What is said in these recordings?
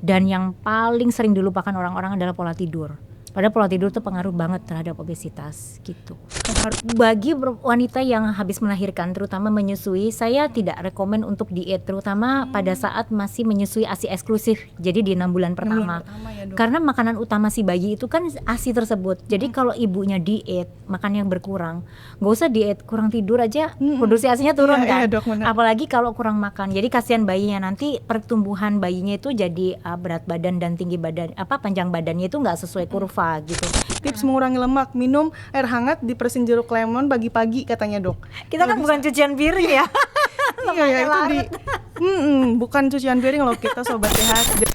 Dan yang paling sering dilupakan orang-orang adalah pola tidur. Padahal pola tidur tuh pengaruh banget terhadap obesitas gitu. Bagi wanita yang habis melahirkan, terutama menyusui, saya tidak rekomen untuk diet, terutama pada saat masih menyusui ASI eksklusif. Jadi di 6 bulan pertama. Ya, Dok. Karena makanan utama si bayi itu kan ASI tersebut. Jadi kalau ibunya diet, makan yang berkurang, nggak usah diet, kurang tidur aja, produksi ASInya turun kan. Dok, apalagi kalau kurang makan. Jadi kasihan bayinya, nanti pertumbuhan bayinya itu jadi berat badan dan tinggi badan, panjang badannya itu nggak sesuai kurva gitu. Tips mengurangi lemak, minum air hangat diperesin jeruk lemon pagi-pagi katanya, Dok. Kita kan bukan cucian piring ya. Iya ya, itu bukan cucian piring loh kita sobat sehat.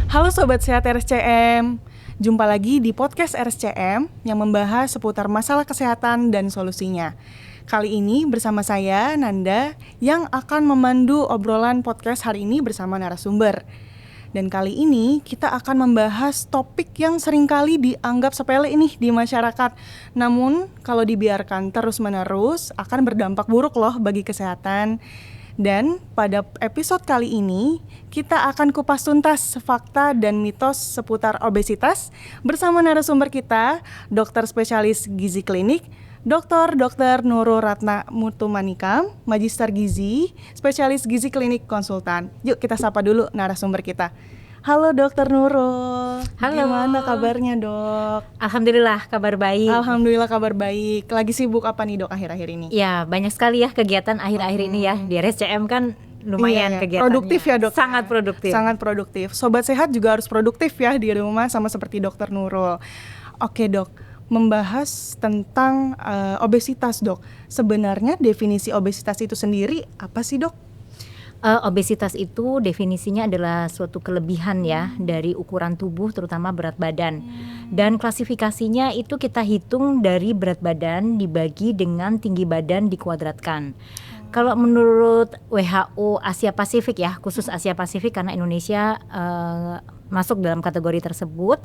Halo sobat sehat RSCM. Jumpa lagi di podcast RSCM yang membahas seputar masalah kesehatan dan solusinya. Kali ini bersama saya, Nanda, yang akan memandu obrolan podcast hari ini bersama narasumber. Dan kali ini kita akan membahas topik yang seringkali dianggap sepele ini di masyarakat. Namun kalau dibiarkan terus-menerus akan berdampak buruk loh bagi kesehatan. Dan pada episode kali ini kita akan kupas tuntas fakta dan mitos seputar obesitas bersama narasumber kita, dokter spesialis gizi klinik, Dr. Nurul Ratna Mutumanikam, Magister Gizi, spesialis gizi klinik konsultan. Yuk kita sapa dulu narasumber kita. Halo Dr. Nurul. Halo. Gimana kabarnya, Dok? Alhamdulillah kabar baik. Alhamdulillah kabar baik. Lagi sibuk apa nih, Dok, akhir-akhir ini? Ya, banyak sekali ya kegiatan akhir-akhir ini ya. Di RSCM kan lumayan kegiatannya. Produktif ya, Dok. Sangat produktif. Sangat produktif. Sobat sehat juga harus produktif ya di rumah sama seperti Dr. Nurul. Oke, Dok. Membahas tentang obesitas, Dok. Sebenarnya definisi obesitas itu sendiri apa sih, Dok? Obesitas itu definisinya adalah suatu kelebihan ya dari ukuran tubuh, terutama berat badan. Dan klasifikasinya itu kita hitung dari berat badan dibagi dengan tinggi badan dikuadratkan. Kalau menurut WHO Asia Pasifik ya, khusus Asia Pasifik karena Indonesia masuk dalam kategori tersebut,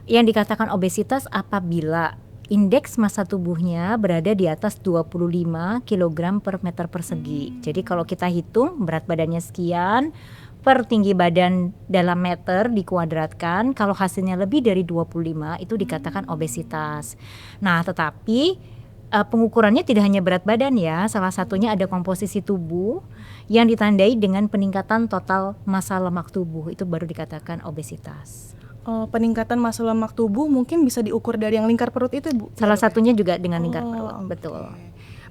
yang dikatakan obesitas apabila indeks massa tubuhnya berada di atas 25 kg per meter persegi. Jadi kalau kita hitung berat badannya sekian per tinggi badan dalam meter dikuadratkan, kalau hasilnya lebih dari 25 itu dikatakan obesitas. Nah, tetapi pengukurannya tidak hanya berat badan ya, salah satunya ada komposisi tubuh yang ditandai dengan peningkatan total massa lemak tubuh, itu baru dikatakan obesitas. Peningkatan massa lemak tubuh mungkin bisa diukur dari yang lingkar perut itu, Bu? Salah satunya juga dengan lingkar perut, betul.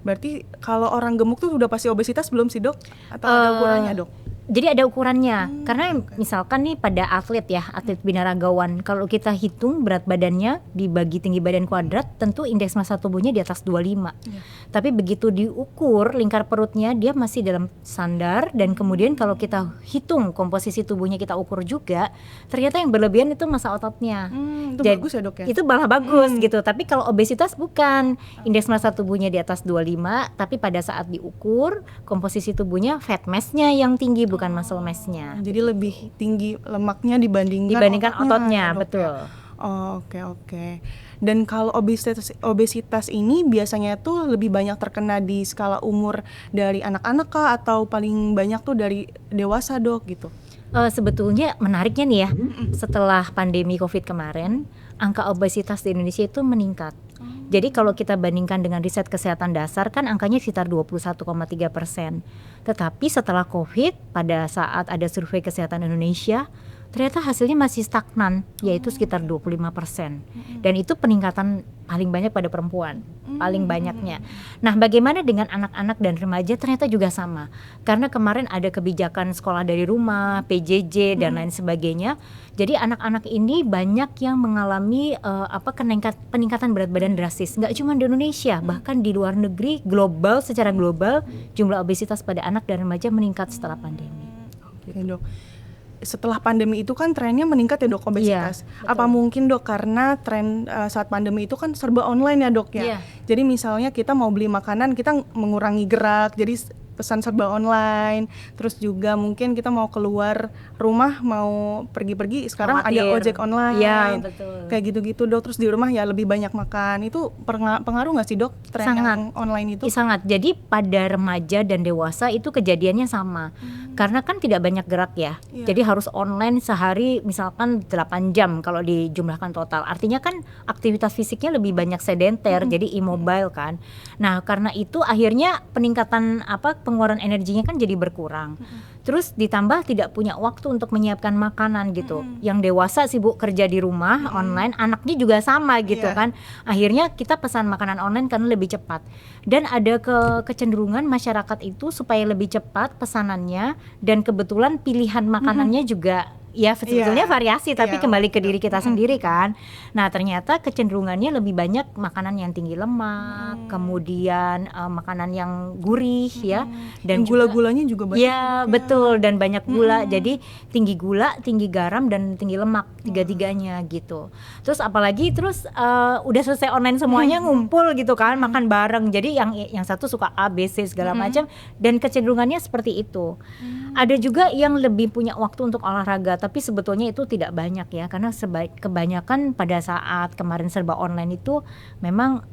Berarti kalau orang gemuk tuh udah pasti obesitas belum sih, Dok? Atau ada ukurannya, Dok? Jadi ada ukurannya, karena misalkan nih pada atlet ya, atlet binaragawan, kalau kita hitung berat badannya dibagi tinggi badan kuadrat, tentu indeks massa tubuhnya di atas 25. Tapi begitu diukur lingkar perutnya dia masih dalam standar, dan kemudian kalau kita hitung komposisi tubuhnya kita ukur juga, ternyata yang berlebihan itu massa ototnya. Itu bagus ya, Dok ya? Itu malah bagus gitu, tapi kalau obesitas bukan, indeks massa tubuhnya di atas 25, tapi pada saat diukur komposisi tubuhnya fat mass-nya yang tinggi, bukan muscle mass-nya. Jadi lebih tinggi lemaknya dibandingkan ototnya, betul. Oke. Dan kalau obesitas ini biasanya tuh lebih banyak terkena di skala umur dari anak-anak kah atau paling banyak tuh dari dewasa, Dok, gitu? Sebetulnya menariknya nih ya, setelah pandemi COVID kemarin, angka obesitas di Indonesia itu meningkat. Jadi kalau kita bandingkan dengan riset kesehatan dasar kan angkanya sekitar 21,3%. Tetapi setelah COVID, pada saat ada survei kesehatan Indonesia, ternyata hasilnya masih stagnan, yaitu sekitar 25%. Dan itu peningkatan paling banyak pada perempuan, paling banyaknya. Nah, bagaimana dengan anak-anak dan remaja? Ternyata juga sama. Karena kemarin ada kebijakan sekolah dari rumah, PJJ dan lain sebagainya. Jadi anak-anak ini banyak yang mengalami peningkatan berat badan drastis. Nggak cuma di Indonesia, bahkan di luar negeri, secara global, jumlah obesitas pada anak dan remaja meningkat setelah pandemi. Oke, Dok. Setelah pandemi itu kan trennya meningkat ya, Dok, obesitas. Iya, apa mungkin, Dok, karena tren saat pandemi itu kan serba online ya, Dok ya. Iya. Jadi misalnya kita mau beli makanan, kita mengurangi gerak. Jadi pesan serba online, terus juga mungkin kita mau keluar rumah, mau pergi-pergi, sekarang ada Khawatir. ojek online. Iya, betul. Kayak gitu-gitu dok, terus di rumah ya lebih banyak makan. Itu pengaruh nggak sih dok, tren yang online itu? Sangat. Jadi pada remaja dan dewasa itu kejadiannya sama. Karena kan tidak banyak gerak ya. Iya. Jadi harus online sehari misalkan 8 jam kalau dijumlahkan total. Artinya kan aktivitas fisiknya lebih banyak sedenter, jadi immobile kan. Nah, karena itu akhirnya peningkatan pengeluaran energinya kan jadi berkurang. Terus ditambah tidak punya waktu untuk menyiapkan makanan gitu. Yang dewasa sibuk kerja di rumah online, anaknya juga sama gitu kan. Akhirnya kita pesan makanan online karena lebih cepat. Dan ada kecenderungan masyarakat itu supaya lebih cepat pesanannya, dan kebetulan pilihan makanannya juga ya sebetulnya variasi, tapi kembali ke diri kita sendiri kan. Nah, ternyata kecenderungannya lebih banyak makanan yang tinggi lemak, kemudian makanan yang gurih ya, dan gula-gulanya juga banyak. Ya, betul, dan banyak gula. Jadi tinggi gula, tinggi garam, dan tinggi lemak, tiga-tiganya gitu. Terus apalagi udah selesai online semuanya ngumpul gitu kan, makan bareng. Jadi yang satu suka A, B, C segala macam, dan kecenderungannya seperti itu. Ada juga yang lebih punya waktu untuk olahraga, tapi sebetulnya itu tidak banyak ya, karena kebanyakan pada saat kemarin serba online itu memang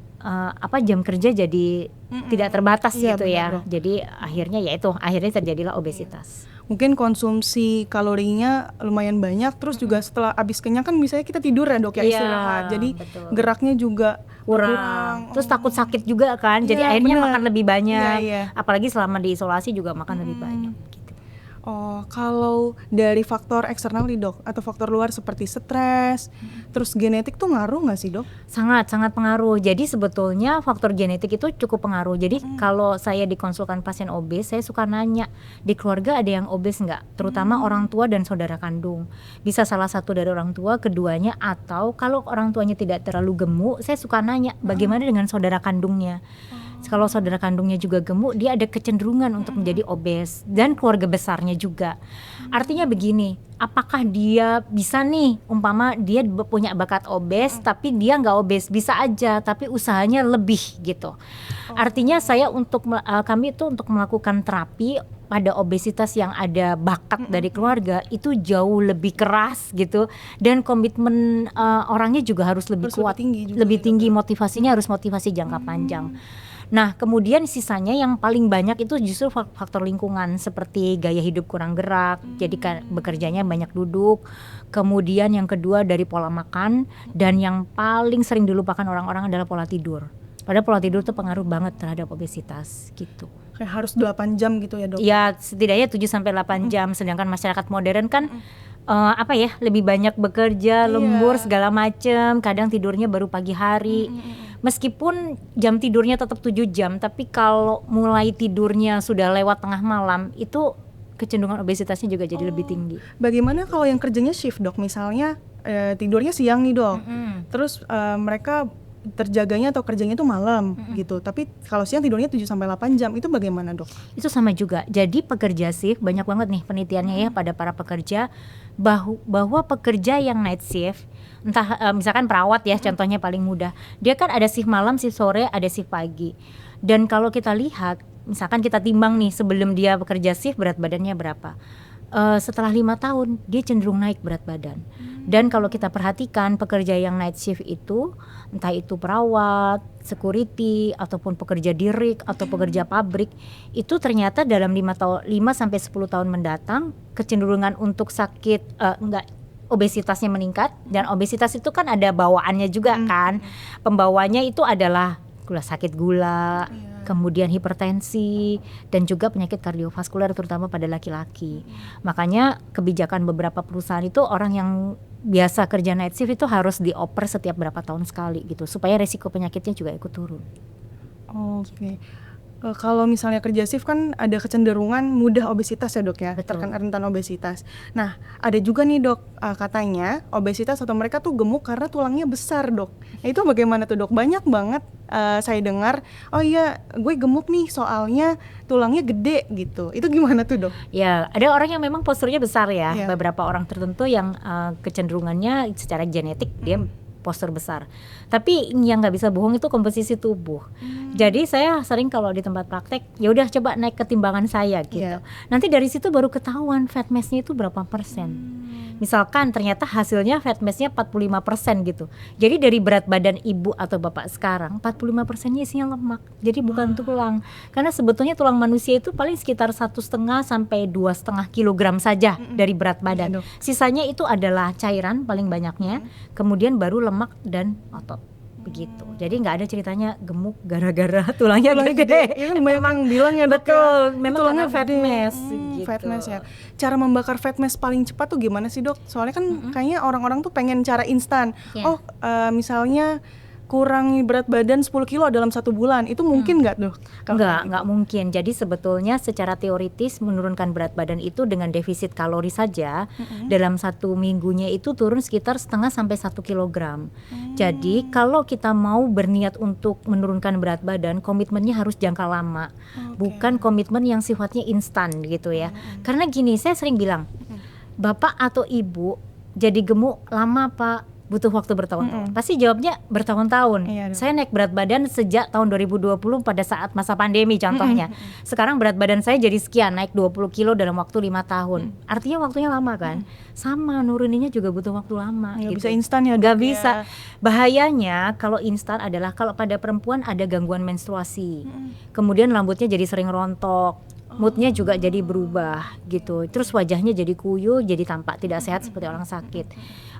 jam kerja jadi tidak terbatas gitu ya. Benar. Jadi akhirnya terjadilah obesitas. Mungkin konsumsi kalorinya lumayan banyak, terus juga setelah habis kenyang kan misalnya kita tidur ya dok ya, istirahat. Jadi betul. Geraknya juga kurang. Terus takut sakit juga kan. Jadi akhirnya makan lebih banyak. Apalagi selama diisolasi juga makan lebih banyak gitu. Oh, kalau dari faktor eksternal nih dok, atau faktor luar seperti stres, terus genetik tuh ngaruh nggak sih dok? Sangat pengaruh. Jadi sebetulnya faktor genetik itu cukup pengaruh. Jadi kalau saya dikonsulkan pasien obes, saya suka nanya, di keluarga ada yang obes nggak? Terutama orang tua dan saudara kandung. Bisa salah satu dari orang tua, keduanya, atau kalau orang tuanya tidak terlalu gemuk, saya suka nanya, bagaimana dengan saudara kandungnya? Kalau saudara kandungnya juga gemuk, dia ada kecenderungan untuk menjadi obes, dan keluarga besarnya juga. Artinya begini, apakah dia bisa nih, umpama dia punya bakat obes tapi dia nggak obes, bisa aja, tapi usahanya lebih gitu. Artinya kami itu untuk melakukan terapi pada obesitas yang ada bakat dari keluarga itu jauh lebih keras gitu, dan komitmen orangnya juga harus lebih kuat, lebih tinggi motivasinya, harus motivasi jangka panjang. Nah, kemudian sisanya yang paling banyak itu justru faktor lingkungan, seperti gaya hidup kurang gerak, jadi bekerjanya banyak duduk. Kemudian yang kedua dari pola makan, dan yang paling sering dilupakan orang-orang adalah pola tidur. Padahal pola tidur itu pengaruh banget terhadap obesitas gitu. Kayak harus 8 jam gitu ya dok? Ya, setidaknya 7-8 jam, sedangkan masyarakat modern kan lebih banyak bekerja, lembur segala macem, kadang tidurnya baru pagi hari. Meskipun jam tidurnya tetap 7 jam, tapi kalau mulai tidurnya sudah lewat tengah malam, itu kecenderungan obesitasnya juga jadi lebih tinggi. Bagaimana kalau yang kerjanya shift dok? Misalnya tidurnya siang nih dok, terus mereka terjaganya atau kerjanya itu malam gitu, tapi kalau siang tidurnya 7-8 jam, itu bagaimana dok? Itu sama juga. Jadi pekerja shift, banyak banget nih penelitiannya ya pada para pekerja, bahwa pekerja yang night shift, entah misalkan perawat ya, contohnya paling mudah, dia kan ada shift malam, shift sore, ada shift pagi. Dan kalau kita lihat, misalkan kita timbang nih sebelum dia bekerja shift berat badannya berapa, setelah 5 tahun dia cenderung naik berat badan. Dan kalau kita perhatikan pekerja yang night shift itu, entah itu perawat, security, ataupun pekerja di rig atau pekerja pabrik, itu ternyata dalam 5-10 tahun mendatang kecenderungan untuk sakit obesitasnya meningkat. Dan obesitas itu kan ada bawaannya juga kan. Pembawanya itu adalah sakit gula, kemudian hipertensi, dan juga penyakit kardiovaskuler terutama pada laki-laki. Makanya kebijakan beberapa perusahaan itu orang yang biasa kerja night shift itu harus dioper setiap berapa tahun sekali gitu, supaya resiko penyakitnya juga ikut turun. Oke. Kalau misalnya kerja shift kan ada kecenderungan mudah obesitas ya dok ya, terkena rentan obesitas. Nah ada juga nih dok, katanya obesitas atau mereka tuh gemuk karena tulangnya besar dok. Nah, itu bagaimana tuh dok? Banyak banget saya dengar, oh iya gue gemuk nih soalnya tulangnya gede gitu. Itu gimana tuh dok? Ya ada orang yang memang posturnya besar ya, beberapa orang tertentu yang kecenderungannya secara genetik dia postur besar. Tapi yang nggak bisa bohong itu komposisi tubuh. Jadi saya sering kalau di tempat praktek, ya udah coba naik ke timbangan saya gitu. Nanti dari situ baru ketahuan fat mass-nya itu berapa persen. Misalkan ternyata hasilnya fat mass-nya 45% gitu. Jadi dari berat badan ibu atau bapak sekarang 45%-nya isinya lemak. Jadi bukan tulang. Karena sebetulnya tulang manusia itu paling sekitar 1,5 sampai 2,5 kilogram saja dari berat badan. Sisanya itu adalah cairan paling banyaknya, kemudian baru lemak dan otot. Begitu. Jadi nggak ada ceritanya gemuk gara-gara tulangnya gede. Itu memang bilang ya dok. Betul, memang tulangnya fat mass. Gitu. Fat mass ya. Cara membakar fat mass paling cepat tuh gimana sih dok? Soalnya kan kayaknya orang-orang tuh pengen cara instan. Misalnya kurangi berat badan 10 kilo dalam 1 bulan, itu mungkin nggak dok? Nggak mungkin. Jadi sebetulnya secara teoritis menurunkan berat badan itu dengan defisit kalori saja dalam 1 minggunya itu turun sekitar 0,5 sampai 1 kilogram. Jadi kalau kita mau berniat untuk menurunkan berat badan, komitmennya harus jangka lama, bukan komitmen yang sifatnya instan gitu ya. Karena gini, saya sering bilang, bapak atau ibu jadi gemuk lama pak? Butuh waktu bertahun-tahun. Pasti jawabnya bertahun-tahun. Saya naik berat badan sejak tahun 2020 pada saat masa pandemi contohnya. Sekarang berat badan saya jadi sekian, naik 20 kilo dalam waktu 5 tahun. Artinya waktunya lama kan? Sama, nuruninnya juga butuh waktu lama. Nggak gitu. bisa instan ya dok? Nggak bisa. Bahayanya kalau instan adalah kalau pada perempuan ada gangguan menstruasi. Kemudian rambutnya jadi sering rontok. Moodnya juga jadi berubah gitu. Terus wajahnya jadi kuyuh, jadi tampak tidak sehat seperti orang sakit.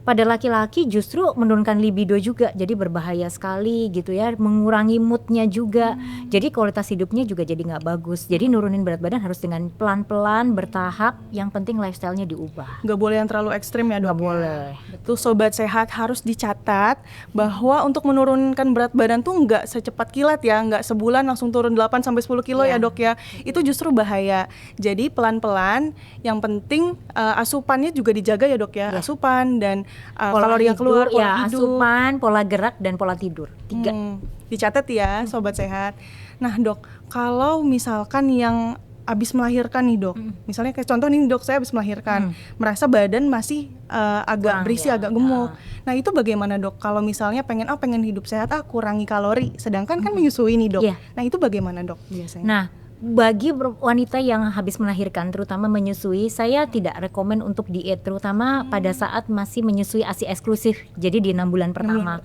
Pada laki-laki justru menurunkan libido juga, jadi berbahaya sekali gitu ya, mengurangi moodnya juga. Jadi kualitas hidupnya juga jadi nggak bagus. Jadi nurunin berat badan harus dengan pelan-pelan, bertahap. Yang penting lifestyle-nya diubah. Nggak boleh yang terlalu ekstrim ya dok? Nggak boleh. Tuh sobat sehat harus dicatat bahwa untuk menurunkan berat badan tuh nggak secepat kilat ya, nggak sebulan langsung turun 8 sampai 10 kilo ya dok ya. Itu justru bahaya. Jadi pelan-pelan, yang penting asupannya juga dijaga ya dok ya. Asupan dan kalori yang keluar, pola hidup, asupan, pola gerak dan pola tidur. 3. Dicatat ya sobat sehat. Nah dok, kalau misalkan yang abis melahirkan nih dok, misalnya kayak contoh nih dok, saya abis melahirkan, merasa badan masih agak berisi, agak gemuk. Nah itu bagaimana dok? Kalau misalnya pengen hidup sehat, kurangi kalori, sedangkan kan menyusui nih dok. Nah itu bagaimana dok biasanya? Nah, bagi wanita yang habis melahirkan, terutama menyusui, saya tidak rekomen untuk diet, terutama pada saat masih menyusui ASI eksklusif, jadi di 6 bulan pertama.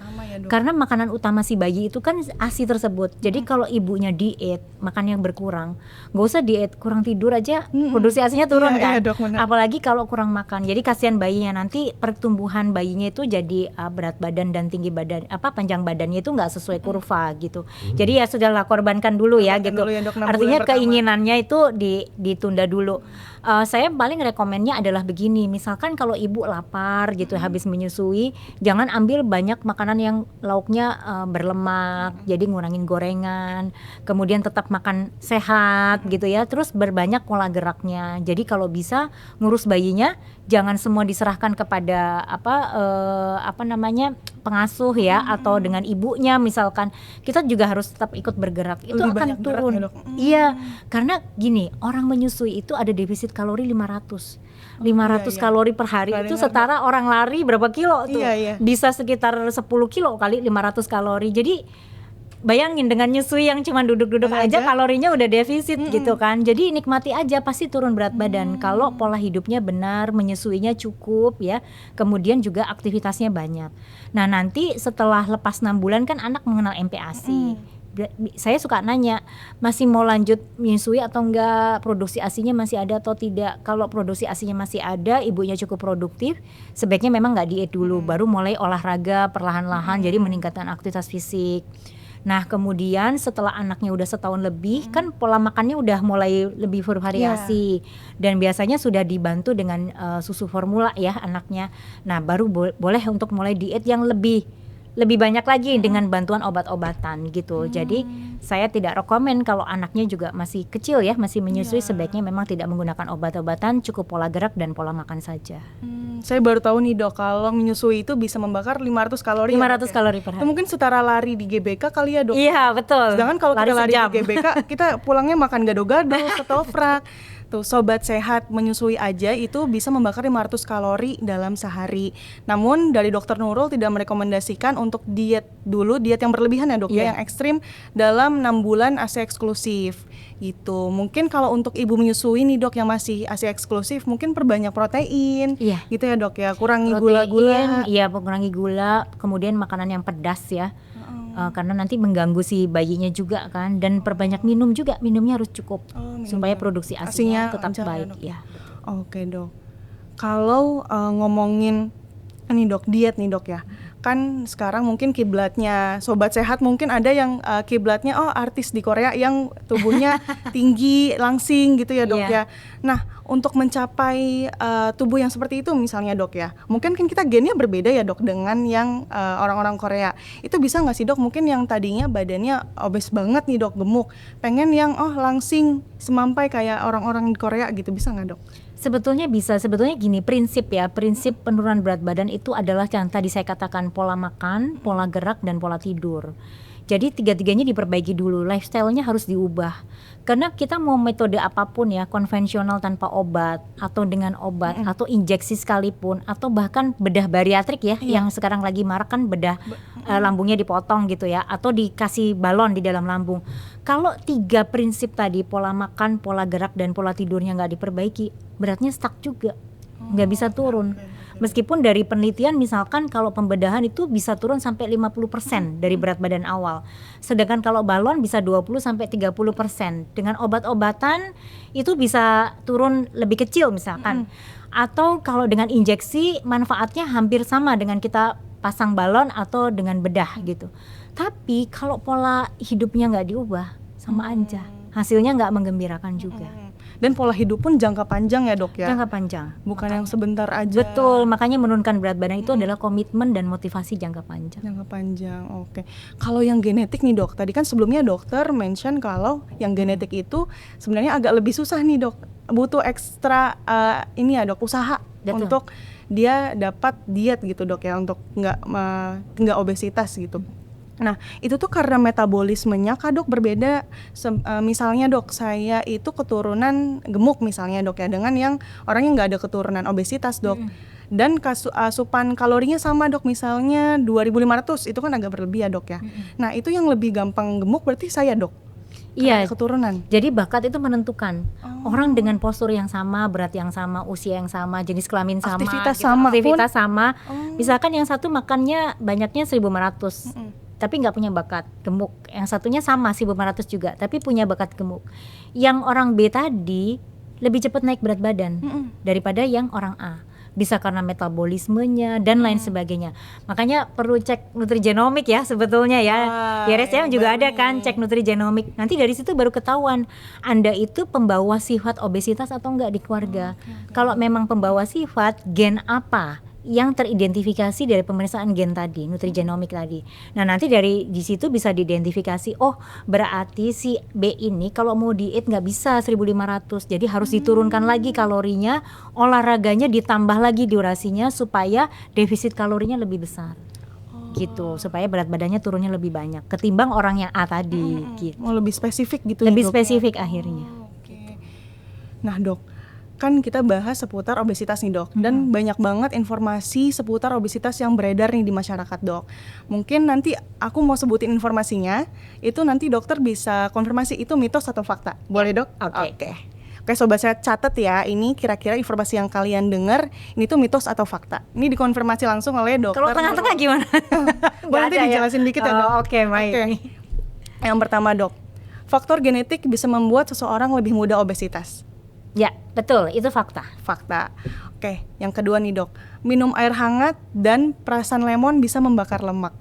Karena makanan utama si bayi itu kan ASI tersebut. Jadi kalau ibunya diet, makan yang berkurang, nggak usah diet, kurang tidur aja, produksi ASInya turun kan. Dok, apalagi kalau kurang makan. Jadi kasihan bayinya, nanti pertumbuhan bayinya itu jadi berat badan dan tinggi badan, panjang badannya itu nggak sesuai kurva gitu. Jadi ya sudahlah, korbankan dulu ya gitu. Dulu ya, dok, artinya keinginannya itu ditunda dulu. Saya paling rekomennya adalah begini, misalkan kalau ibu lapar gitu habis menyusui, jangan ambil banyak makanan yang lauknya berlemak, jadi ngurangin gorengan, kemudian tetap makan sehat gitu ya, terus berbanyak pola geraknya. Jadi kalau bisa ngurus bayinya jangan semua diserahkan kepada pengasuh ya, atau dengan ibunya misalkan. Kita juga harus tetap ikut bergerak. Itu akan turun. Iya, karena gini, orang menyusui itu ada defisit kalori 500 kalori per hari. Itu setara orang lari berapa kilo tuh? Bisa sekitar 10 kilo kali 500 kalori. Jadi bayangin dengan nyusui yang cuma duduk-duduk aja kalorinya udah defisit gitu kan. Jadi nikmati aja, pasti turun berat badan kalau pola hidupnya benar, menyusuinya cukup ya. Kemudian juga aktivitasnya banyak. Nah, nanti setelah lepas 6 bulan kan anak mengenal MPASI. Saya suka nanya, masih mau lanjut menyusui atau enggak, produksi ASInya masih ada atau tidak. Kalau produksi ASInya masih ada, ibunya cukup produktif, sebaiknya memang nggak diet dulu, baru mulai olahraga perlahan-lahan, jadi meningkatkan aktivitas fisik. Nah kemudian setelah anaknya udah setahun lebih, kan pola makannya udah mulai lebih bervariasi, dan biasanya sudah dibantu dengan susu formula ya anaknya. Nah baru boleh untuk mulai diet yang lebih banyak lagi dengan bantuan obat-obatan gitu. Jadi saya tidak rekomen kalau anaknya juga masih kecil ya, masih menyusui, sebaiknya memang tidak menggunakan obat-obatan, cukup pola gerak dan pola makan saja. Saya baru tahu nih dok, kalau menyusui itu bisa membakar 500 kalori. 500 kalori per hari. Itu mungkin setara lari di GBK kali ya dok? Iya betul. Sedangkan kalau kita lari di GBK, kita pulangnya makan gado-gado, ketoprak. Tuh, sobat sehat menyusui aja itu bisa membakar 500 kalori dalam sehari. Namun dari Dokter Nurul tidak merekomendasikan untuk diet dulu, diet yang berlebihan ya dok ya, yang ekstrim dalam 6 bulan ASI eksklusif gitu. Mungkin kalau untuk ibu menyusui nih dok yang masih ASI eksklusif, mungkin perbanyak protein gitu ya dok ya, kurangi gula-gula. Iya, kurangi gula, kemudian makanan yang pedas ya. Karena nanti mengganggu si bayinya juga kan, dan perbanyak minum juga, minumnya harus cukup supaya produksi ASInya tetap baik ya. Oke dok, kalau ngomongin ini dok, diet nih dok ya, kan sekarang mungkin kiblatnya sobat sehat mungkin ada yang kiblatnya artis di Korea yang tubuhnya tinggi langsing gitu ya dok ya. Nah untuk mencapai tubuh yang seperti itu misalnya dok ya, mungkin kan kita gennya berbeda ya dok dengan yang orang-orang Korea. Itu bisa nggak sih dok, mungkin yang tadinya badannya obes banget nih dok, gemuk, pengen yang langsing semampai kayak orang-orang di Korea gitu, bisa nggak dok? Sebetulnya bisa, sebetulnya gini, prinsip penurunan berat badan itu adalah yang tadi saya katakan, pola makan, pola gerak, dan pola tidur. Jadi tiga-tiganya diperbaiki dulu, lifestyle-nya harus diubah. Karena kita mau metode apapun ya, konvensional tanpa obat, atau dengan obat, atau injeksi sekalipun, atau bahkan bedah bariatrik ya, yang sekarang lagi marak kan bedah lambungnya dipotong gitu ya, atau dikasih balon di dalam lambung. Kalau 3 prinsip tadi, pola makan, pola gerak, dan pola tidurnya nggak diperbaiki, beratnya stuck juga, nggak bisa turun. Meskipun dari penelitian misalkan kalau pembedahan itu bisa turun sampai 50% dari berat badan awal. Sedangkan kalau balon bisa 20-30%. Dengan obat-obatan itu bisa turun lebih kecil misalkan. Atau kalau dengan injeksi manfaatnya hampir sama dengan kita pasang balon atau dengan bedah gitu. Tapi kalau pola hidupnya nggak diubah, sama aja. Hasilnya nggak menggembirakan juga. Dan pola hidup pun jangka panjang ya dok ya? Jangka panjang. Bukan yang sebentar aja. Betul, makanya menurunkan berat badan itu adalah komitmen dan motivasi jangka panjang. Jangka panjang, oke. Kalau yang genetik nih dok, tadi kan sebelumnya dokter mention kalau yang genetik itu sebenarnya agak lebih susah nih dok. Butuh ekstra ini ya dok, usaha. Betul. Untuk dia dapat diet gitu dok ya, untuk nggak obesitas gitu. Nah itu tuh karena metabolismenya kah dok berbeda, misalnya dok saya itu keturunan gemuk misalnya dok ya, dengan yang orang yang nggak ada keturunan obesitas dok, dan asupan kalorinya sama dok, misalnya 2.500, itu kan agak berlebih ya dok ya. Nah itu yang lebih gampang gemuk berarti saya dok? Iya, keturunan. Jadi bakat itu menentukan. Orang dengan postur yang sama, berat yang sama, usia yang sama, jenis kelamin sama, aktivitas sama. Misalkan yang satu makannya banyaknya 1.500. Tapi nggak punya bakat gemuk, yang satunya sama 1.500 juga, tapi punya bakat gemuk. Yang orang B tadi lebih cepat naik berat badan daripada yang orang A, bisa karena metabolismenya dan lain sebagainya. Makanya perlu cek nutrigenomik ya sebetulnya ya. Di RSCM juga ada kan cek nutrigenomik. Nanti dari situ baru ketahuan Anda itu pembawa sifat obesitas atau enggak di keluarga. Kalau memang pembawa sifat, gen apa yang teridentifikasi dari pemeriksaan gen tadi, nutrigenomik tadi. Nah nanti di situ bisa diidentifikasi, berarti si B ini kalau mau diet nggak bisa 1.500, jadi harus diturunkan lagi kalorinya, olahraganya ditambah lagi durasinya supaya defisit kalorinya lebih besar. Gitu, supaya berat badannya turunnya lebih banyak ketimbang orang yang A tadi gitu. Lebih spesifik gitu lebih ya, spesifik akhirnya. Nah dok, kan kita bahas seputar obesitas nih dok, dan banyak banget informasi seputar obesitas yang beredar nih di masyarakat dok. Mungkin nanti aku mau sebutin informasinya, itu nanti dokter bisa konfirmasi itu mitos atau fakta. Boleh dok? Oke sobat sehat, catat ya, ini kira-kira informasi yang kalian dengar ini tuh mitos atau fakta. Ini dikonfirmasi langsung oleh dokter. Kalau tengah-tengah gimana? Boleh nanti dijelasin dikit ya dok. Oke, baik. Yang pertama dok, faktor genetik bisa membuat seseorang lebih mudah obesitas. Ya, betul, itu fakta. Oke, yang kedua nih dok, minum air hangat dan perasan lemon bisa membakar lemak.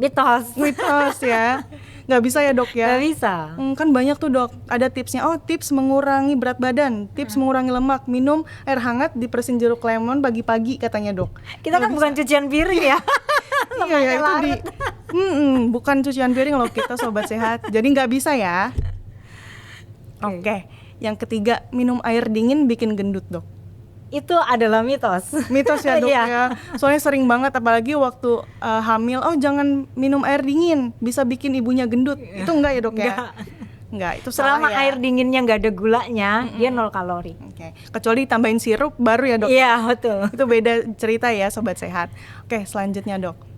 Mitos ya, nggak bisa ya dok ya? Nggak bisa. Kan banyak tuh dok, ada tipsnya. Tips mengurangi berat badan, tips mengurangi lemak, minum air hangat diperesin jeruk lemon pagi-pagi katanya dok. Kita kan bukan cucian piring ya. Iya ya, itu bukan cucian piring loh kita sobat sehat, jadi nggak bisa ya. Oke. Yang ketiga, minum air dingin bikin gendut dok. Itu adalah mitos ya dok ya. Soalnya sering banget apalagi waktu hamil, jangan minum air dingin, bisa bikin ibunya gendut. Itu enggak ya dok ya? Enggak, itu salah Selama ya. air dinginnya nggak ada gulanya, dia 0 kalori. Oke. Kecuali tambahin sirup baru ya dok. Iya, betul. Itu beda cerita ya sobat sehat. Oke, selanjutnya dok.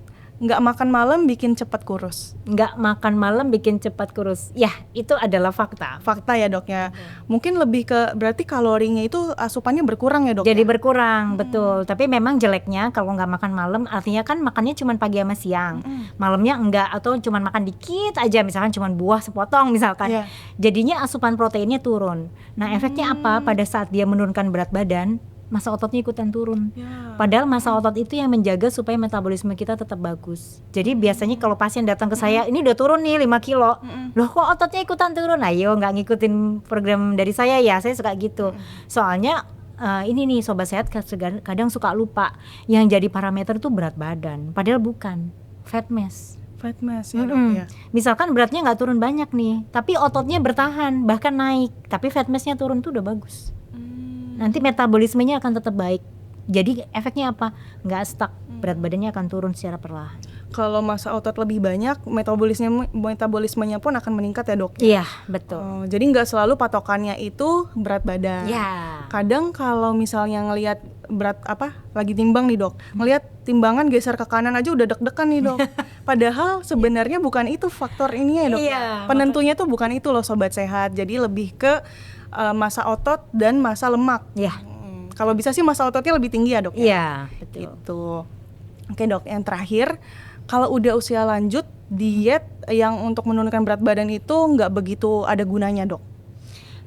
Nggak makan malam bikin cepat kurus. Nggak makan malam bikin cepat kurus. Ya, itu adalah fakta. Fakta ya dok ya. Mungkin lebih ke berarti kalorinya itu asupannya berkurang ya dok. Jadi ya? berkurang, betul. Tapi memang jeleknya kalau nggak makan malam, artinya kan makannya cuma pagi sama siang. Malamnya enggak, atau cuma makan dikit aja, misalkan cuma buah sepotong misalkan. Iya. Jadinya asupan proteinnya turun. Nah, efeknya apa? Pada saat dia menurunkan berat badan, massa ototnya ikutan turun. Ya. Padahal massa otot itu yang menjaga supaya metabolisme kita tetap bagus. Jadi biasanya kalau pasien datang ke saya, ini udah turun nih 5 kilo. Loh kok ototnya ikutan turun? Ayo nggak ngikutin program dari saya ya, saya suka gitu. Soalnya ini nih sobat sehat kadang suka lupa. Yang jadi parameter itu berat badan. Padahal bukan, fat mass. Fat mass ya dok Mm-mm. ya. Misalkan beratnya nggak turun banyak nih, tapi ototnya bertahan, bahkan naik. Tapi fat mass-nya turun tuh udah bagus. Nanti metabolismenya akan tetap baik. Jadi efeknya apa? Nggak stuck, berat badannya akan turun secara perlahan. Kalau massa otot lebih banyak, metabolismenya pun akan meningkat ya dok. Iya, betul. Oh, jadi nggak selalu patokannya itu berat badan. Ya. Kadang kalau misalnya ngelihat berat lagi timbang nih dok, ngelihat timbangan geser ke kanan aja udah deg-degan nih dok. Padahal sebenarnya bukan itu faktor ini ya dok. Iya, Penentunya tuh bukan itu loh sobat sehat. Jadi lebih ke massa otot dan massa lemak. Ya. Kalau bisa sih massa ototnya lebih tinggi ya dok. Iya, betul. Gitu. Oke dok, yang terakhir, kalau udah usia lanjut, diet yang untuk menurunkan berat badan itu nggak begitu ada gunanya dok.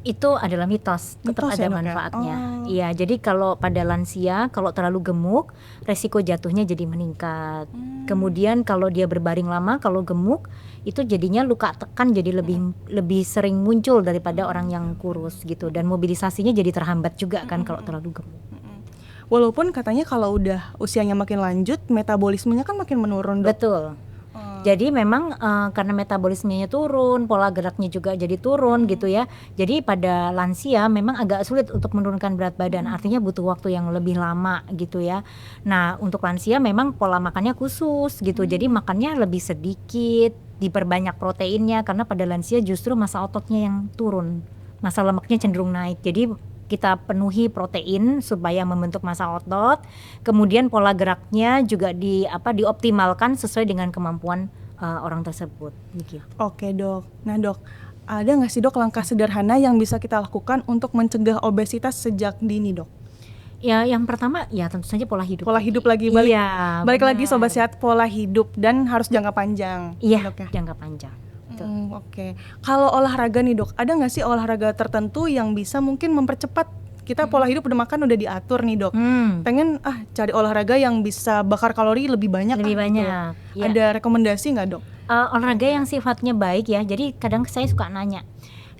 Itu adalah mitos, tetap Mitos ada ya, Dok, ya? manfaatnya. Oh. Iya, jadi kalau pada lansia, kalau terlalu gemuk, resiko jatuhnya jadi meningkat. Kemudian kalau dia berbaring lama, kalau gemuk, itu jadinya luka tekan jadi lebih sering muncul daripada orang yang kurus gitu. Dan mobilisasinya jadi terhambat juga kan kalau terlalu gemuk. Walaupun katanya kalau udah usianya makin lanjut, metabolismenya kan makin menurun dok. Betul. Jadi memang karena metabolismenya turun, pola geraknya juga jadi turun gitu ya. Jadi pada lansia memang agak sulit untuk menurunkan berat badan. Artinya butuh waktu yang lebih lama gitu ya. Nah, untuk lansia memang pola makannya khusus gitu. Jadi makannya lebih sedikit, diperbanyak proteinnya karena pada lansia justru massa ototnya yang turun. Massa lemaknya cenderung naik. Jadi kita penuhi protein supaya membentuk massa otot, kemudian pola geraknya juga dioptimalkan sesuai dengan kemampuan orang tersebut. Gitu. Oke dok. Nah dok, ada nggak sih dok langkah sederhana yang bisa kita lakukan untuk mencegah obesitas sejak dini dok? Ya, yang pertama ya tentu saja pola hidup. Pola hidup lagi balik Iya, lagi sobat sehat, pola hidup dan harus jangka panjang. Iya, dok ya. jangka panjang. Betul. Oke. Kalau olahraga nih dok, ada nggak sih olahraga tertentu yang bisa mungkin mempercepat kita pola hidup udah makan udah diatur nih dok. Pengen cari olahraga yang bisa bakar kalori lebih banyak. Lebih banyak. Gitu. Ya. Ada rekomendasi nggak dok? Olahraga yang sifatnya baik ya. Jadi kadang saya suka nanya,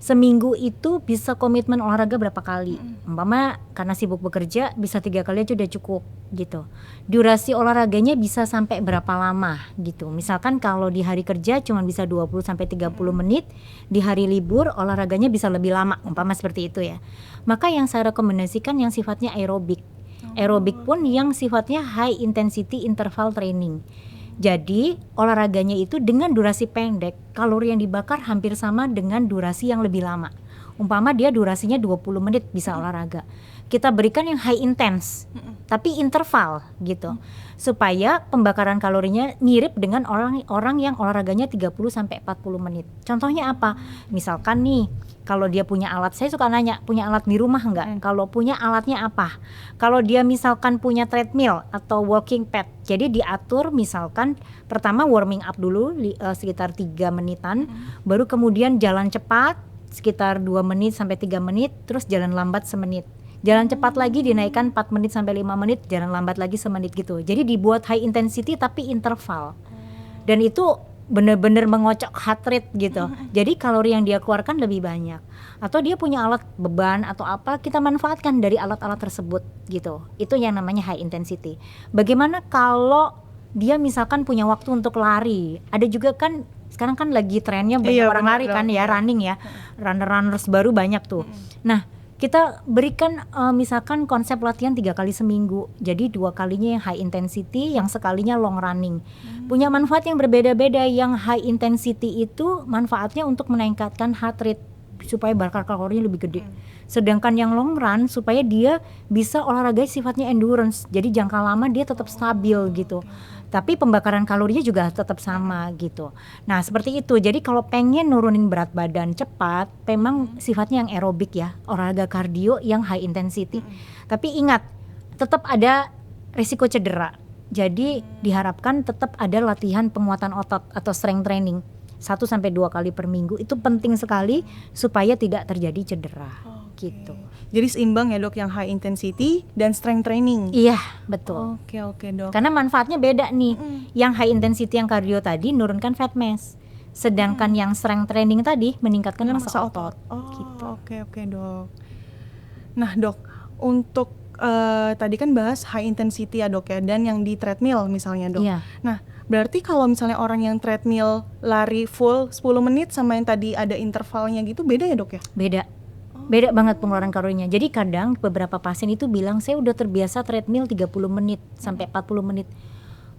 seminggu itu bisa komitmen olahraga berapa kali? Umpama karena sibuk bekerja bisa 3 kali aja udah cukup gitu. Durasi olahraganya bisa sampai berapa lama gitu. Misalkan kalau di hari kerja cuma bisa 20 sampai 30 menit, di hari libur olahraganya bisa lebih lama, umpama seperti itu ya. Maka yang saya rekomendasikan yang sifatnya aerobik. Aerobik pun yang sifatnya high intensity interval training. Jadi olahraganya itu dengan durasi pendek, kalori yang dibakar hampir sama dengan durasi yang lebih lama. Umpama dia durasinya 20 menit bisa olahraga. Kita berikan yang high intense, tapi interval gitu. Supaya pembakaran kalorinya mirip dengan orang yang olahraganya 30 sampai 40 menit. Contohnya apa? Misalkan nih, kalau dia punya alat, saya suka nanya, punya alat di rumah enggak? Kalau punya alatnya apa? Kalau dia misalkan punya treadmill atau walking pad, jadi diatur misalkan pertama warming up dulu sekitar 3 menitan, baru kemudian jalan cepat sekitar 2 menit sampai 3 menit, terus jalan lambat semenit. Jalan cepat lagi dinaikkan 4 menit sampai 5 menit, jalan lambat lagi semenit gitu. Jadi dibuat high intensity tapi interval. Dan itu benar-benar mengocok heart rate gitu. Jadi kalori yang dia keluarkan lebih banyak. Atau dia punya alat beban atau apa, kita manfaatkan dari alat-alat tersebut gitu. Itu yang namanya high intensity. Bagaimana kalau dia misalkan punya waktu untuk lari? Ada juga kan sekarang kan lagi trennya banyak orang lari kan ya, running ya. Runners baru banyak tuh. Nah, Kita berikan misalkan konsep latihan 3 kali seminggu. Jadi 2 kalinya yang high intensity, yang sekalinya long running. Punya manfaat yang berbeda-beda. Yang high intensity itu manfaatnya untuk meningkatkan heart rate supaya bakar kalorinya lebih gede. Sedangkan yang long run supaya dia bisa olahraga sifatnya endurance. Jadi jangka lama dia tetap stabil gitu. Tapi pembakaran kalorinya juga tetap sama gitu. Nah seperti itu. Jadi kalau pengen nurunin berat badan cepat, memang sifatnya yang aerobik ya, olahraga kardio yang high intensity. Tapi ingat, tetap ada risiko cedera. Jadi diharapkan tetap ada latihan penguatan otot atau strength training 1-2 kali per minggu. Itu penting sekali supaya tidak terjadi cedera. Gitu. Jadi seimbang ya dok, yang high intensity dan strength training. Iya betul. Oke dok. Karena manfaatnya beda nih. Yang high intensity yang kardio tadi nurunkan fat mass, sedangkan yang strength training tadi meningkatkan massa otot. Gitu. Oke dok. Nah dok, untuk tadi kan bahas high intensity ya dok ya, dan yang di treadmill misalnya dok. Iya. Nah berarti kalau misalnya orang yang treadmill lari full 10 menit sama yang tadi ada intervalnya gitu, beda ya dok ya? Beda banget pengeluaran kalorinya. Jadi kadang beberapa pasien itu bilang, saya udah terbiasa treadmill 30 menit sampai 40 menit.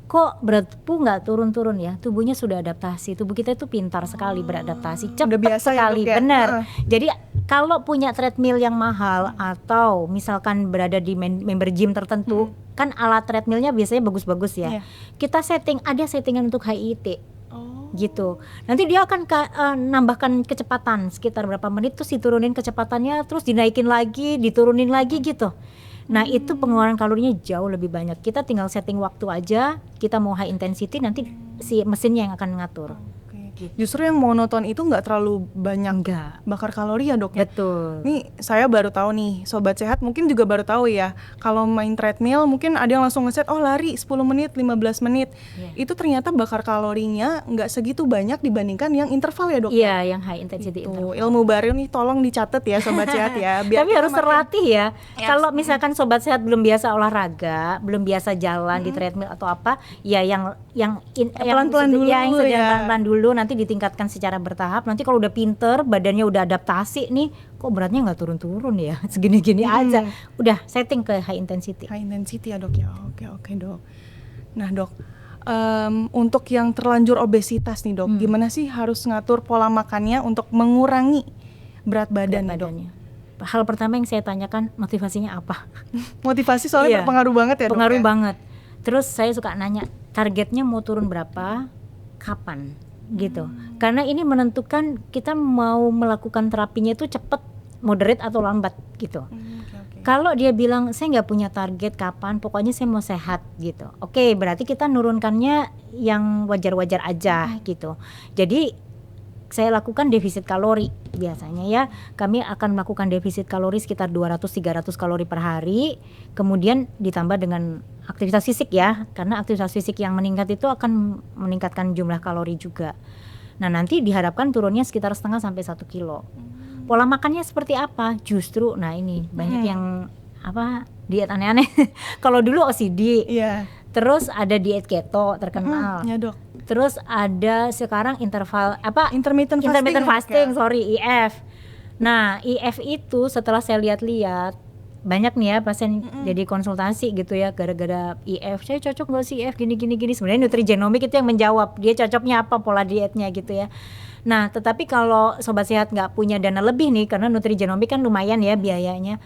Kok beratku nggak turun-turun ya? Tubuhnya sudah adaptasi. Tubuh kita itu pintar sekali beradaptasi. Cepat biasa sekali, ya, dok, ya? benar. Jadi kalau punya treadmill yang mahal atau misalkan berada di member gym tertentu, kan alat treadmillnya biasanya bagus-bagus ya. Kita ada settingan untuk HIIT. Gitu. Nanti dia akan nambahkan kecepatan sekitar berapa menit, terus diturunin kecepatannya, terus dinaikin lagi, diturunin lagi gitu. Nah itu pengeluaran kalorinya jauh lebih banyak. Kita tinggal setting waktu aja, kita mau high intensity, nanti si mesinnya yang akan ngatur. Justru yang monoton itu nggak terlalu banyak bakar kalori ya dok ya? Betul. Nih saya baru tahu nih, sobat sehat mungkin juga baru tahu ya, kalau main treadmill mungkin ada yang langsung ngeset, oh lari 10 menit, 15 menit. Itu ternyata bakar kalorinya nggak segitu banyak dibandingkan yang interval ya dok? Iya, yang high intensity interval. Ilmu baru nih, tolong dicatat ya sobat sehat ya. Tapi harus terlatih ya. Kalau misalkan sobat sehat belum biasa olahraga, belum biasa jalan di treadmill atau apa, ya yang pelan-pelan dulu ya. Pelan-pelan dulu, nanti ditingkatkan secara bertahap. Nanti kalau udah pinter, badannya udah adaptasi nih, kok beratnya nggak turun-turun ya, segini-gini aja. Udah setting ke high intensity. High intensity ya dok ya. Oke dok. Nah dok, untuk yang terlanjur obesitas nih dok, gimana sih harus ngatur pola makannya untuk mengurangi berat badan dok? Hal pertama yang saya tanyakan, motivasinya apa? Motivasi soalnya berpengaruh banget ya dok. Pengaruh banget. Terus saya suka nanya, targetnya mau turun berapa, kapan? Gitu. Karena ini menentukan kita mau melakukan terapinya itu cepat, moderate atau lambat gitu. Kalau dia bilang saya nggak punya target kapan, pokoknya saya mau sehat gitu. Oke, berarti kita nurunkannya yang wajar-wajar aja gitu. Jadi saya lakukan defisit kalori biasanya ya. Kami akan melakukan defisit kalori sekitar 200-300 kalori per hari. Kemudian ditambah dengan aktivitas fisik ya. Karena aktivitas fisik yang meningkat itu akan meningkatkan jumlah kalori juga. Nah nanti diharapkan turunnya sekitar 0,5 sampai 1 kilo. Pola makannya seperti apa? Justru nah ini banyak yang diet aneh-aneh. Kalau dulu OCD. Terus ada diet keto terkenal. Ya dok. Terus ada sekarang intermittent fasting, IF. Nah, IF itu setelah saya lihat-lihat banyak nih ya pasien jadi konsultasi gitu ya gara-gara IF. Saya cocok nggak sih IF gini. Sebenarnya nutrigenomik itu yang menjawab dia cocoknya apa pola dietnya gitu ya. Nah, tetapi kalau sobat sehat nggak punya dana lebih nih karena nutrigenomik kan lumayan ya biayanya.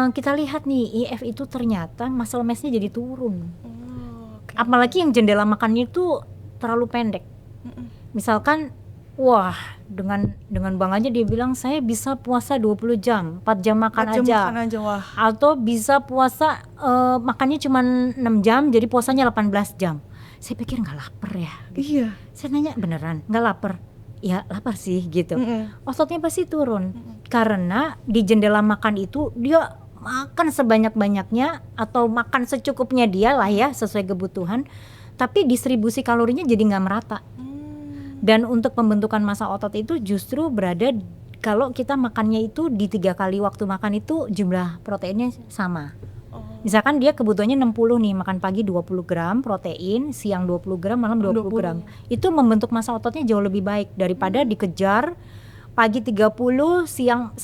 Kita lihat nih IF itu ternyata muscle mass-nya jadi turun. Apalagi yang jendela makannya itu terlalu pendek. Misalkan dengan bangganya dia bilang saya bisa puasa 20 jam, 4 jam makan aja. Atau bisa puasa makannya cuma 6 jam jadi puasanya 18 jam. Saya pikir nggak lapar ya. Iya. Saya nanya beneran nggak lapar? Ya lapar sih gitu. Ototnya pasti turun karena di jendela makan itu dia makan sebanyak-banyaknya atau makan secukupnya dia lah ya sesuai kebutuhan. Tapi distribusi kalorinya jadi nggak merata. Dan untuk pembentukan massa otot itu justru berada kalau kita makannya itu di 3 kali waktu makan itu jumlah proteinnya sama. Misalkan dia kebutuhannya 60 nih, makan pagi 20 gram protein, siang 20 gram, malam 20 gram. Itu membentuk massa ototnya jauh lebih baik daripada dikejar pagi 30, siang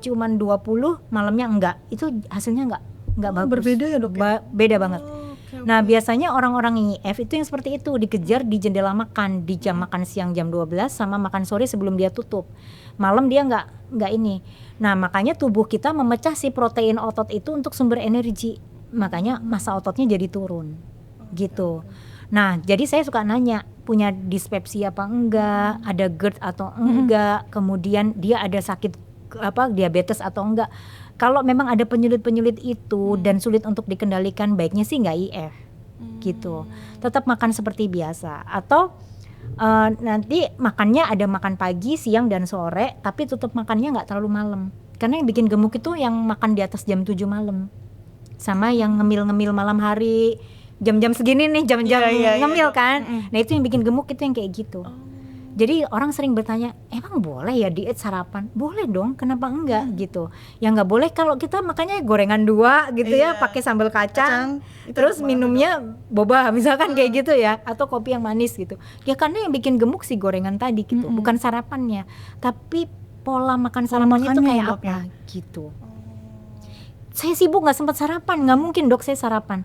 cuman 20, malamnya enggak. Itu hasilnya enggak bagus. Berbeda ya, Dok? Beda banget. Okay. Nah, biasanya orang-orang IF itu yang seperti itu dikejar di jendela makan, di jam makan siang jam 12 sama makan sore sebelum dia tutup. Malam dia enggak ini. Nah, makanya tubuh kita memecah si protein otot itu untuk sumber energi. Makanya massa ototnya jadi turun. Gitu. Nah, jadi saya suka nanya, punya dispepsia apa enggak, ada GERD atau enggak, kemudian dia ada sakit diabetes atau enggak. Kalau memang ada penyulit-penyulit itu dan sulit untuk dikendalikan, baiknya sih enggak IF. Gitu. Tetap makan seperti biasa atau nanti makannya ada makan pagi, siang dan sore, tapi tutup makannya enggak terlalu malam. Karena yang bikin gemuk itu yang makan di atas jam 7 malam. Sama yang ngemil-ngemil malam hari. Jam-jam segini nih, jam-jam ngemil kan. Nah, itu yang bikin gemuk itu yang kayak gitu. Jadi orang sering bertanya, emang boleh ya diet sarapan? Boleh dong, kenapa enggak gitu. Yang enggak boleh kalau kita makannya gorengan 2 gitu ya, pakai sambal kacang terus minumnya boba misalkan kayak gitu ya, atau kopi yang manis gitu. Ya karena yang bikin gemuk sih gorengan tadi gitu, bukan sarapannya, tapi pola makan sarapannya itu kayak apa gitu. Saya sibuk nggak sempat sarapan, nggak mungkin dok saya sarapan.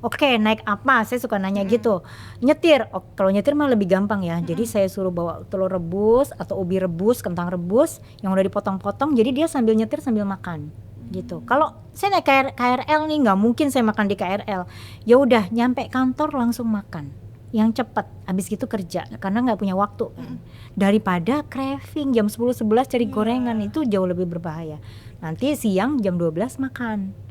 Oke, naik apa? Saya suka nanya gitu. Nyetir, kalau nyetir mah lebih gampang ya. Jadi saya suruh bawa telur rebus atau ubi rebus, kentang rebus yang udah dipotong-potong. Jadi dia sambil nyetir sambil makan gitu. Kalau saya naik KRL nih, nggak mungkin saya makan di KRL. Ya udah, nyampe kantor langsung makan. Yang cepat, habis gitu kerja karena nggak punya waktu kan. Daripada craving jam 10-11 cari gorengan, itu jauh lebih berbahaya. Nanti siang jam 12 makan.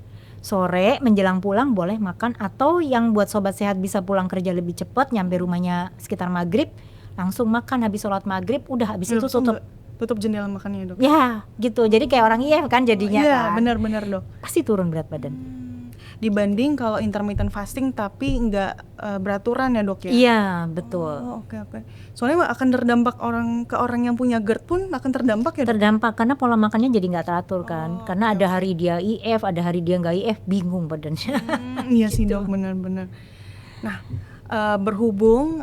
Sore menjelang pulang boleh makan, atau yang buat sobat sehat bisa pulang kerja lebih cepat, nyampe rumahnya sekitar maghrib, langsung makan habis sholat maghrib, udah habis itu tutup jendela makannya dok. Ya gitu, jadi kayak orang IF kan jadinya. Iya kan benar-benar dok. Pasti turun berat badan. Dibanding kalau intermittent fasting tapi nggak beraturan ya dok ya? Iya betul. Oke. Soalnya akan terdampak ke orang yang punya GERD pun akan terdampak ya dok? Terdampak karena pola makannya jadi nggak teratur kan. Karena ada hari dia IF, ada hari dia nggak IF, bingung badannya. Iya sih dok, benar-benar. Nah berhubung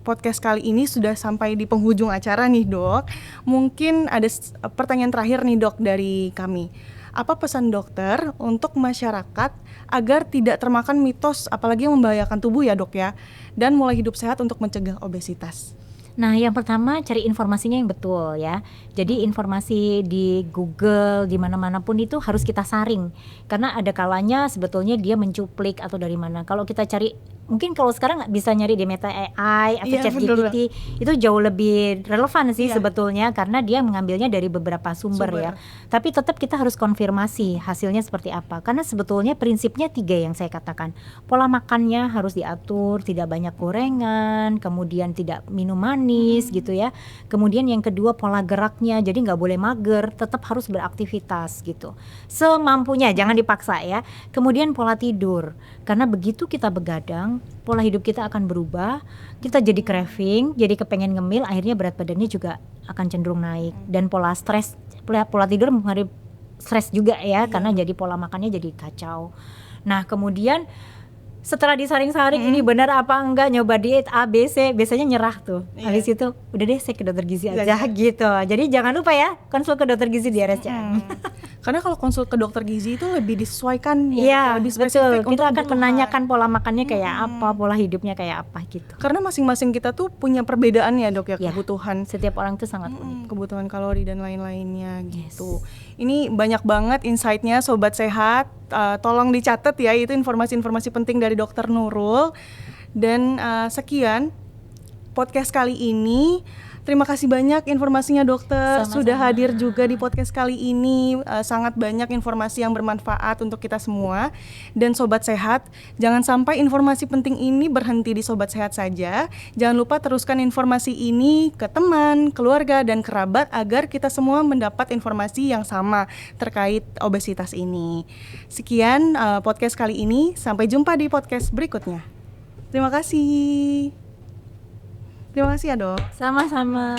podcast kali ini sudah sampai di penghujung acara nih dok, mungkin ada pertanyaan terakhir nih dok dari kami. Apa pesan dokter untuk masyarakat agar tidak termakan mitos, apalagi yang membahayakan tubuh ya dok ya, dan mulai hidup sehat untuk mencegah obesitas? Nah, yang pertama cari informasinya yang betul ya. Jadi informasi di Google, di mana-mana pun itu harus kita saring. Karena ada kalanya sebetulnya dia mencuplik atau dari mana. Kalau kita cari, mungkin kalau sekarang bisa nyari di Meta AI atau ChatGPT, itu jauh lebih relevan sih sebetulnya, karena dia mengambilnya dari beberapa sumber ya. Tapi tetap kita harus konfirmasi hasilnya seperti apa. Karena sebetulnya prinsipnya 3 yang saya katakan. Pola makannya harus diatur, tidak banyak gorengan, kemudian tidak minum manis gitu ya. Kemudian yang kedua pola geraknya, jadi nggak boleh mager, tetap harus beraktivitas gitu. Semampunya, jangan dipaksa ya. Kemudian pola tidur, karena begitu kita begadang, pola hidup kita akan berubah, kita jadi craving, jadi kepengen ngemil, akhirnya berat badannya juga akan cenderung naik. Dan pola tidur mengaruhi stres juga ya, karena jadi pola makannya jadi kacau. Nah kemudian setelah disaring-saring ini benar apa enggak, nyoba diet A, B, C, biasanya nyerah tuh. Habis itu udah deh saya ke dokter gizi aja gitu. Jadi jangan lupa ya konsul ke dokter gizi di RSCM. Karena kalau konsul ke dokter gizi itu lebih disesuaikan ya, lebih betul. spesifik. Kita akan menanyakan pola makannya kayak apa, pola hidupnya kayak apa gitu. Karena masing-masing kita tuh punya perbedaan ya dok ya, kebutuhan. Setiap orang tuh sangat unik. Kebutuhan kalori dan lain-lainnya gitu. Ini banyak banget insight-nya sobat sehat. Tolong dicatat ya, itu informasi-informasi penting dari Dokter Nurul. Dan sekian podcast kali ini. Terima kasih banyak informasinya dokter. Sama-sama. Sudah hadir juga di podcast kali ini. Sangat banyak informasi yang bermanfaat untuk kita semua. Dan sobat sehat, jangan sampai informasi penting ini berhenti di sobat sehat saja. Jangan lupa teruskan informasi ini ke teman, keluarga, dan kerabat agar kita semua mendapat informasi yang sama terkait obesitas ini. Sekian podcast kali ini. Sampai jumpa di podcast berikutnya. Terima kasih. Terima kasih ya dok. Sama-sama.